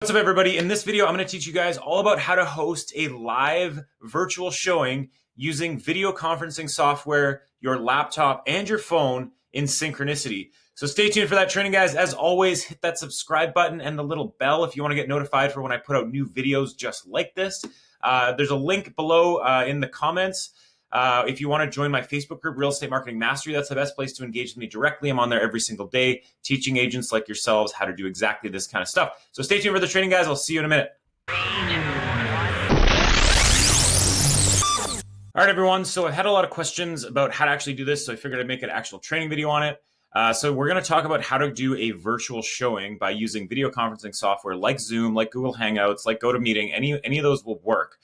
What's up, everybody? In this video, I'm going to teach you guys all about how to host a live virtual showing using video conferencing software, your laptop, and your phone in synchronicity. So stay tuned for that training, guys. As always, hit that subscribe button and the little bell if you want to get notified for when I put out new videos just like this. There's a link below in the comments. If you want to join my Facebook group, Real Estate Marketing Mastery, that's the best place to engage with me directly. I'm on there every single day, teaching agents like yourselves how to do exactly this kind of stuff. So stay tuned for the training, guys. I'll see you in a minute. All right, everyone. So I had a lot of questions about how to actually do this, so I figured I'd make an actual training video on it. So we're going to talk about how to do a virtual showing by using video conferencing software like Zoom, like Google Hangouts, like GoToMeeting. Any of those will work.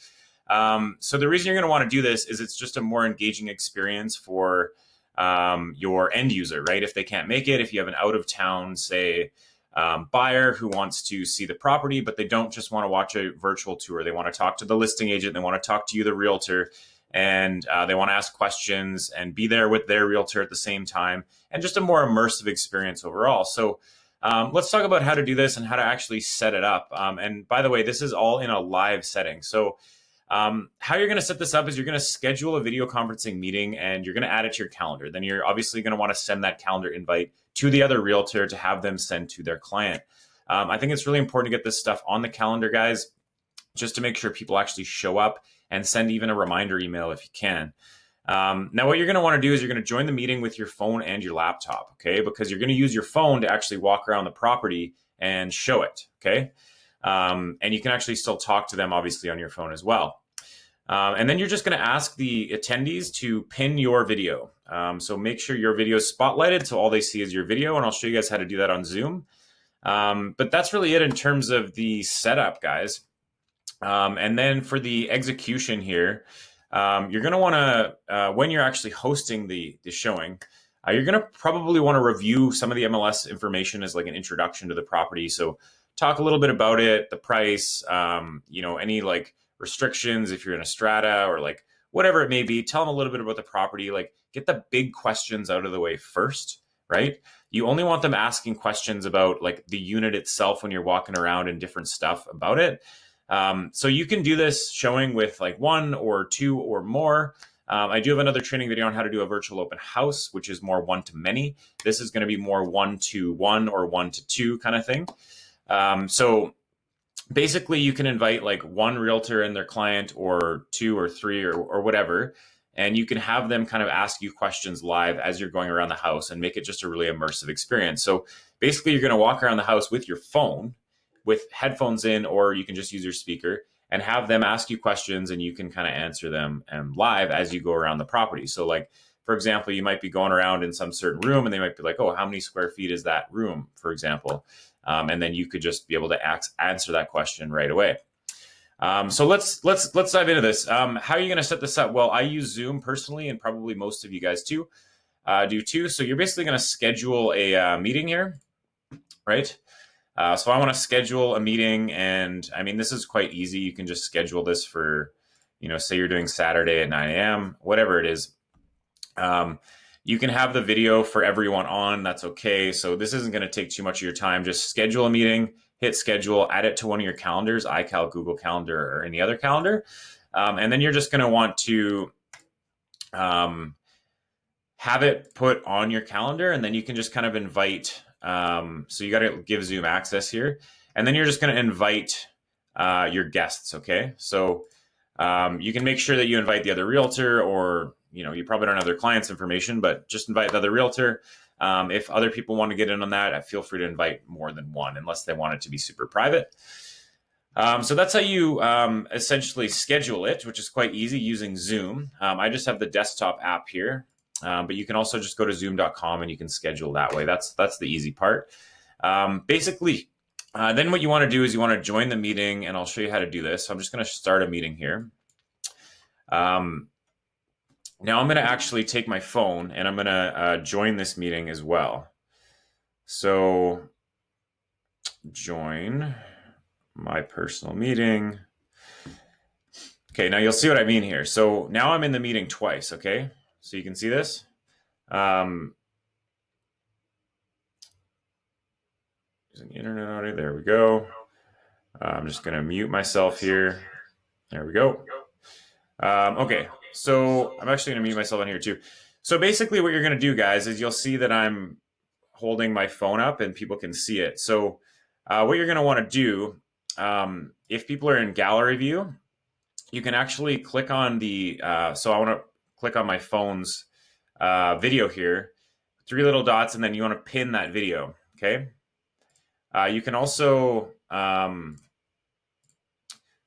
So the reason you're going to want to do this is it's just a more engaging experience for your end user, right? If they can't make it, if you have an out of town, say, buyer who wants to see the property, but they don't just want to watch a virtual tour. They want to talk to the listing agent. They want to talk to you, the realtor, and they want to ask questions and be there with their realtor at the same time, and just a more immersive experience overall. So let's talk about how to do this and how to actually set it up. And by the way, this is all in a live setting. So how you're going to set this up is you're going to schedule a video conferencing meeting and you're going to add it to your calendar. Then you're obviously going to want to send that calendar invite to the other realtor to have them send to their client. I think it's really important to get this stuff on the calendar, guys, just to make sure people actually show up, and send even a reminder email if you can. Now, what you're going to want to do is you're going to join the meeting with your phone and your laptop, okay? Because you're going to use your phone to actually walk around the property and show it, okay? And you can actually still talk to them, obviously, on your phone as well. And then you're just going to ask the attendees to pin your video. So make sure your video is spotlighted so all they see is your video, and I'll show you guys how to do that on Zoom. But that's really it in terms of the setup, guys. And then for the execution here, you're going to want to, when you're actually hosting the showing, you're going to probably want to review some of the MLS information as like an introduction to the property. So talk a little bit about it, the price, any like restrictions if you're in a strata or like whatever it may be. Tell them a little bit about the property, like get the big questions out of the way first, right? You only want them asking questions about like the unit itself when you're walking around and different stuff about it. So you can do this showing with like one or two or more. I do have another training video on how to do a virtual open house, which is more one to many. This is going to be more 1-to-1 or 1-to-2 kind of thing. So basically you can invite like one realtor and their client, or two or three or whatever, and you can have them kind of ask you questions live as you're going around the house and make it just a really immersive experience. So basically you're going to walk around the house with your phone, with headphones in, or you can just use your speaker and have them ask you questions, and you can kind of answer them live as you go around the property. So like, for example, you might be going around in some certain room and they might be like, oh, how many square feet is that room, for example? And then you could just be able to answer that question right away. So let's dive into this. How are you going to set this up? Well, I use Zoom personally, and probably most of you guys too do too. So you're basically going to schedule a meeting here, right? So I want to schedule a meeting, and I mean, this is quite easy. You can just schedule this for, say you're doing Saturday at 9 a.m., whatever it is. You can have the video for everyone on. That's okay. So this isn't going to take too much of your time. Just schedule a meeting, hit schedule, add it to one of your calendars, iCal, Google Calendar, or any other calendar. And then you're just going to want to have it put on your calendar, and then you can just kind of invite. So you got to give Zoom access here, and then you're just going to invite your guests. Okay. So you can make sure that you invite the other realtor, or you probably don't have their client's information, but just invite the other realtor. If other people want to get in on that, feel free to invite more than one, unless they want it to be super private. So that's how you essentially schedule it, which is quite easy using Zoom. I just have the desktop app here, but you can also just go to zoom.com and you can schedule that way. That's the easy part. Basically, then what you want to do is you want to join the meeting, and I'll show you how to do this. So I'm just going to start a meeting here. Now I'm going to actually take my phone and I'm going to join this meeting as well. So join my personal meeting. Okay, now you'll see what I mean here. So now I'm in the meeting twice, okay? So you can see this. Using internet audio, there we go. I'm just going to mute myself here. There we go. Okay, so I'm actually going to mute myself on here too. So basically what you're going to do, guys, is you'll see that I'm holding my phone up and people can see it. So what you're going to want to do, if people are in gallery view, you can actually click on the, so I want to click on my phone's video here, 3 little dots, and then you want to pin that video, okay? You can also,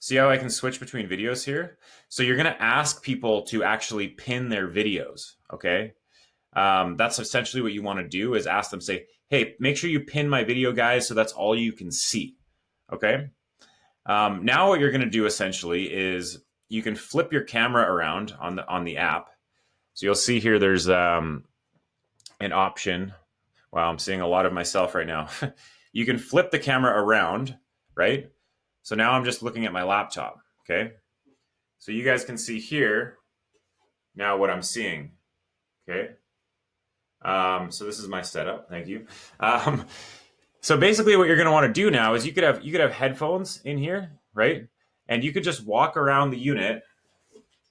see how I can switch between videos here? So you're going to ask people to actually pin their videos, okay? That's essentially what you want to do, is ask them, say, hey, make sure you pin my video, guys, so that's all you can see, okay? Now what you're going to do essentially is you can flip your camera around on the app. So you'll see here there's an option. Wow, I'm seeing a lot of myself right now. You can flip the camera around, right? So now I'm just looking at my laptop, okay? So you guys can see here now what I'm seeing, okay? So this is my setup, thank you. So basically what you're gonna wanna do now is you could have headphones in here, right? And you could just walk around the unit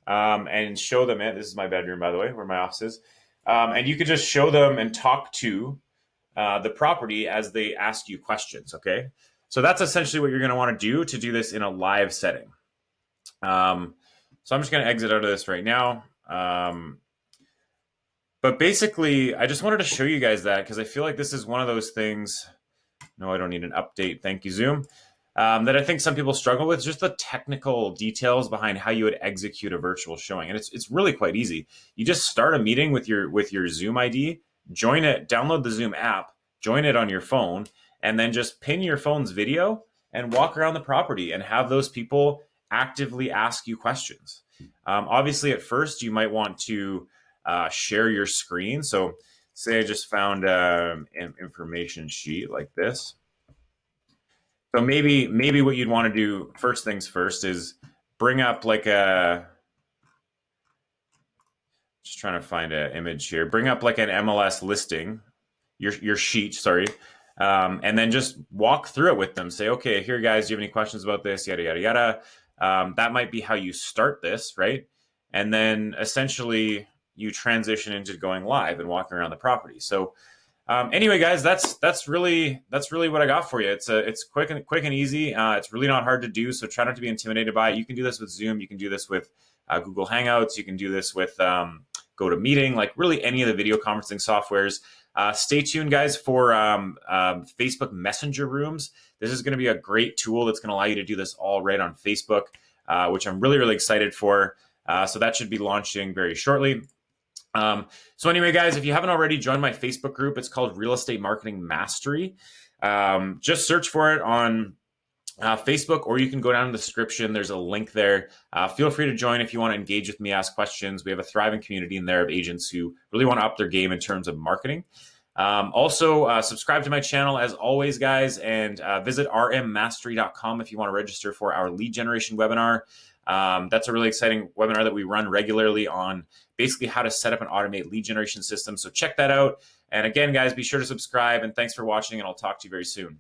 and show them it. This is my bedroom, by the way, where my office is. And you could just show them and talk to the property as they ask you questions, okay? So that's essentially what you're going to want to do this in a live setting. So I'm just going to exit out of this right now. But basically, I just wanted to show you guys that because I feel like this is one of those things. No, I don't need an update. Thank you, Zoom. That I think some people struggle with, just the technical details behind how you would execute a virtual showing. And it's really quite easy. You just start a meeting with your Zoom ID, join it, download the Zoom app, join it on your phone, and then just pin your phone's video and walk around the property and have those people actively ask you questions. Obviously, at first, you might want to share your screen. So say I just found an information sheet like this. So maybe what you'd want to do, first things first, is bring up like just trying to find an image here, bring up like an MLS listing, your sheet, sorry. And then just walk through it with them. Say, okay, here, guys, do you have any questions about this? Yada, yada, yada. That might be how you start this, right? And then essentially you transition into going live and walking around the property. So anyway, guys, that's really what I got for you. It's quick and easy. It's really not hard to do. So try not to be intimidated by it. You can do this with Zoom. You can do this with Google Hangouts. You can do this with GoToMeeting, like really any of the video conferencing softwares. Stay tuned, guys, for Facebook Messenger rooms. This is going to be a great tool that's going to allow you to do this all right on Facebook, which I'm really, really excited for. So that should be launching very shortly. So anyway, guys, if you haven't already joined my Facebook group, it's called Real Estate Marketing Mastery. Just search for it on Facebook, or you can go down in the description. There's a link there. Feel free to join if you want to engage with me, ask questions. We have a thriving community in there of agents who really want to up their game in terms of marketing. Also, subscribe to my channel as always, guys, and visit rmmastery.com if you want to register for our lead generation webinar. That's a really exciting webinar that we run regularly on basically how to set up and automate lead generation systems. So check that out. And again, guys, be sure to subscribe, and thanks for watching, and I'll talk to you very soon.